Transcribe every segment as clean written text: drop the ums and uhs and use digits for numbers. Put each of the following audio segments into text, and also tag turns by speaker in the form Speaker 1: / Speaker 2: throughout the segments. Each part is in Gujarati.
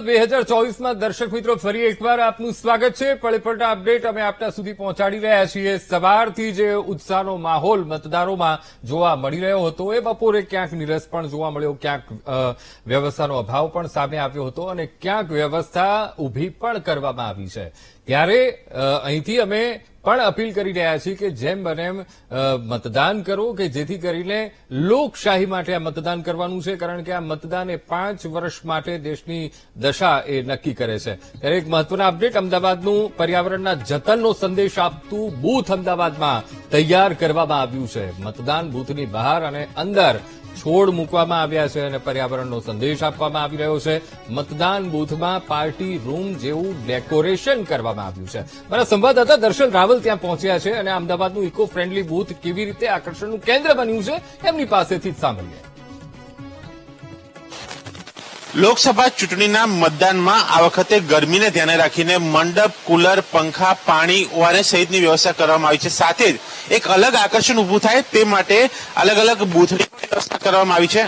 Speaker 1: 2024 દર્શક મિત્રો ફરી એકવાર આપનું સ્વાગત છે। પળેપળના અપડેટ અમે આપના સુધી પહોંચાડી રહ્યા છીએ। સવારથી જે ઉત્સાહનો માહોલ મતદારોમાં જોવા મળી રહ્યો હતો એ બપોરે ક્યાંક નીરસ પણ જોવા મળ્યો, ક્યાંક વ્યવસ્થાનો અભાવ પણ સામે આવ્યો હતો અને ક્યાંક વ્યવસ્થા ઊભી પણ કરવામાં આવી છે। ત્યારે અહીંથી અમે પણ અપીલ કરી રહ્યા છીએ કે જેમ બને એમ મતદાન કરો કે જેથી કરીને લોકશાહી માટે આ મતદાન કરવાનું છે, કારણ કે આ મતદાન એ 5 વર્ષ માટે દેશની દશા એ નક્કી કરે છે। ત્યારે એક મહત્વના અપડેટ, અમદાવાદનું પર્યાવરણના જતનનો સંદેશ આપતું બૂથ અમદાવાદમાં તૈયાર કરવામાં આવ્યું છે। મતદાન બૂથની બહાર અને અંદર છોડ મૂકવામાં આવ્યા છે અને પર્યાવરણનો સંદેશ આપવામાં આવી રહ્યો છે। મતદાન બૂથમાં પાર્ટી રૂમ જેવું ડેકોરેશન કરવામાં આવ્યું છે। મારા સંવાદદાતા દર્શન રાવલ ત્યાં પહોંચ્યા છે અને અમદાવાદનું ઇકો ફ્રેન્ડલી બૂથ કેવી રીતે આકર્ષણનું કેન્દ્ર બન્યું છે એમની પાસેથી જ સાંભળીએ।
Speaker 2: લોકસભા ચૂંટણીના મતદાનમાં આ વખતે ગરમીને ધ્યાને રાખીને મંડપ, કુલર, પંખા, પાણી, ઓઆરએસ સહિતની વ્યવસ્થા કરવામાં આવી છે। સાથે જ એક અલગ આકર્ષણ ઉભું થાય તે માટે અલગ અલગ બૂથની વ્યવસ્થા કરવામાં આવી છે।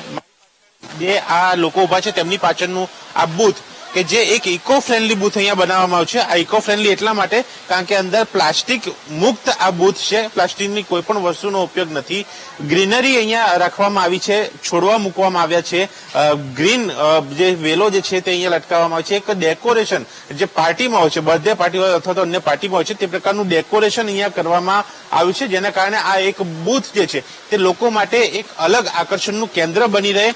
Speaker 2: જે આ લોકો ઉભા છે તેમની પાછળનું આ બૂથ કે જે એક ઇકો ફ્રેન્ડલી બૂથ અહીંયા બનાવવામાં આવ્યું છે। આ ઇકો ફ્રેન્ડલી એટલા માટે કારણ કે અંદર પ્લાસ્ટિક મુક્ત આ બૂથ છે, પ્લાસ્ટિકની કોઈ પણ વસ્તુનો ઉપયોગ નથી। ગ્રીનરી અહીંયા રાખવામાં આવી છે, છોડવા મૂકવામાં આવ્યા છે, ગ્રીન જે વેલો જે છે તે અહીંયા લટકાવવામાં આવે છે। એક ડેકોરેશન જે પાર્ટીમાં હોય છે, બર્થડે પાર્ટી હોય અથવા તો અન્ય પાર્ટીમાં હોય છે તે પ્રકારનું ડેકોરેશન અહીંયા કરવામાં આવ્યું છે, જેના કારણે આ એક બૂથ જે છે તે લોકો માટે એક અલગ આકર્ષણનું કેન્દ્ર બની રહે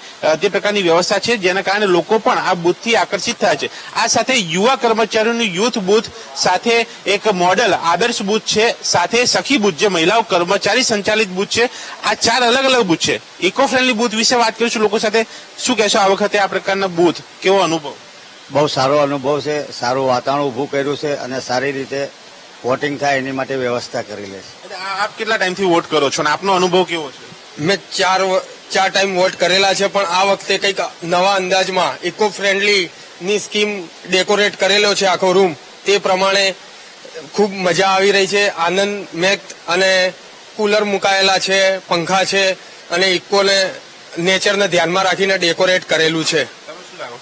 Speaker 2: તે પ્રકારની વ્યવસ્થા છે, જેના કારણે લોકો પણ આ બૂથથી આકર્ષિત થાય છે। આ સાથે યુવા કર્મચારીઓનું યુથ બૂથ, સાથે એક મોડલ આદર્શ બૂથ છે, સાથે સખી બૂથ જે મહિલાઓ કર્મચારી સંચાલિત બૂથ છે। આ 4 અલગ અલગ બૂથ છે। ઇકો ફ્રેન્ડલી બૂથ વિશે વાત કરીશું લોકો સાથે। શું કહેશો આ વખતે આ પ્રકારના બૂથ, કેવો અનુભવ?
Speaker 3: બહુ સારો અનુભવ છે, સારું વાતાવરણ ઉભું કર્યું છે અને સારી રીતે વોટિંગ થાય એની માટે વ્યવસ્થા કરેલી છે।
Speaker 2: આપ કેટલા ટાઈમથી વોટ કરો છો અને આપનો અનુભવ કેવો છે?
Speaker 4: મેં ચાર ટાઈમ વોટ કરેલા છે, પણ આ વખતે કંઈક નવા અંદાજમાં ઇકો ફ્રેન્ડલી ની સ્કીમ ડેકોરેટ કરેલો છે આખો રૂમ, તે પ્રમાણે ખૂબ મજા આવી રહી છે। આનંદ મેક અને કુલર મુકાયેલા છે, પંખા છે અને ઇકોને નેચરને ધ્યાનમાં રાખીને ડેકોરેટ કરેલું છે।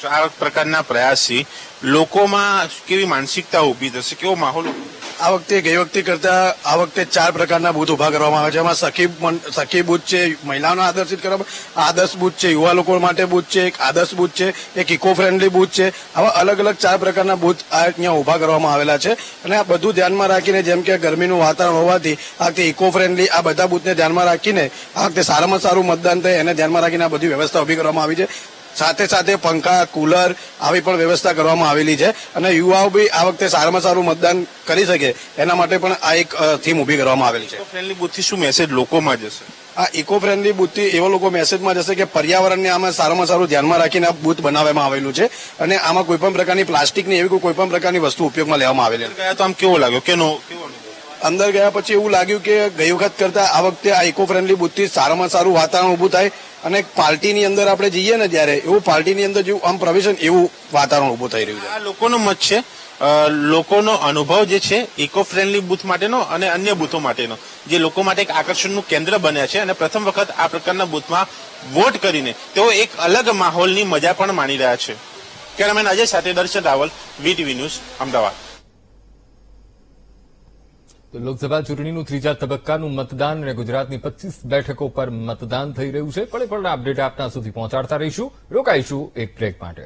Speaker 2: આ પ્રકારના પ્રયાસથી લોકોમાં કેવી માનસિકતા ઉભી થશે, કેવો માહોલ?
Speaker 5: આ વખતે ગઈ વખતે કરતા આ વખતે 4 પ્રકારના બૂથ ઉભા કરવામાં આવે છે। એમાં સખી બૂથ છે, મહિલાઓને આદર્શિત કરવામાં, આદર્શ બૂથ છે, યુવા લોકો માટે બૂથ છે, એક આદર્શ બૂથ છે, એક ઇકો ફ્રેન્ડલી બૂથ છે। આવા અલગ અલગ 4 પ્રકારના બૂથ અહીંયા ઉભા કરવામાં આવેલા છે અને આ બધું ધ્યાનમાં રાખીને, જેમ કે ગરમીનું વાતાવરણ હોવાથી આ વખતે ઇકો ફ્રેન્ડલી આ બધા બૂથને ધ્યાનમાં રાખીને આ વખતે સારામાં સારું મતદાન થાય એને ધ્યાનમાં રાખીને આ બધી વ્યવસ્થા ઉભી કરવામાં આવી છે। સાથે સાથે પંખા, કુલર આવી પણ વ્યવસ્થા કરવામાં આવેલી છે અને યુવાઓ બી આ વખતે સારામાં સારું મતદાન કરી શકે એના માટે પણ આ એક થીમ ઉભી કરવામાં આવેલી છે।
Speaker 2: ઇકો ફ્રેન્ડલી બૂથથી શું મેસેજ લોકોમાં જશે?
Speaker 5: આ ઇકો ફ્રેન્ડલી બૂથથી એવો લોકો મેસેજમાં જશે કે પર્યાવરણને આમાં સારામાં સારું ધ્યાનમાં રાખીને આ બૂથ બનાવવામાં આવેલું છે અને આમાં કોઈ પણ પ્રકારની પ્લાસ્ટિકની એવી કોઈ પણ પ્રકારની વસ્તુ ઉપયોગમાં લેવામાં આવેલી છે।
Speaker 2: તો આમ કેવો લાગ્યો? કેવો
Speaker 5: અંદર ગયા પછી એવું લાગ્યું કે ગઈ વખત કરતા આ વખતે આ ઇકો ફ્રેન્ડલી બૂથથી સારામાં સારું વાતાવરણ ઉભું થાય અને પાર્ટીની અંદર આપણે જઈએ ને જ્યારે એવું પાર્ટીની અંદર જેવું આમ પ્રવેશન એવું વાતાવરણ ઉભું થઈ રહ્યું છે।
Speaker 2: આ લોકોનો મત છે, લોકોનો અનુભવ જે છે ઇકો ફ્રેન્ડલી બૂથ માટેનો અને અન્ય બૂથો માટેનો, જે લોકો માટે એક આકર્ષણનું કેન્દ્ર બન્યા છે અને પ્રથમ વખત આ પ્રકારના બૂથમાં વોટ કરીને તેઓ એક અલગ માહોલની મજા પણ માણી રહ્યા છે। કેમેરામેન અજય સાથે દર્શન રાવલ, વીટીવી ન્યૂઝ, અમદાવાદ।
Speaker 1: લોકસભા ચૂંટણીનું 3જા તબક્કાનું મતદાન અને ગુજરાતની 25 બેઠકો પર મતદાન થઈ રહ્યું છે। પળે પળના અપડેટ આપના સુધી પહોંચાડતા રહીશું। રોકાઈશું એક બ્રેક માટે।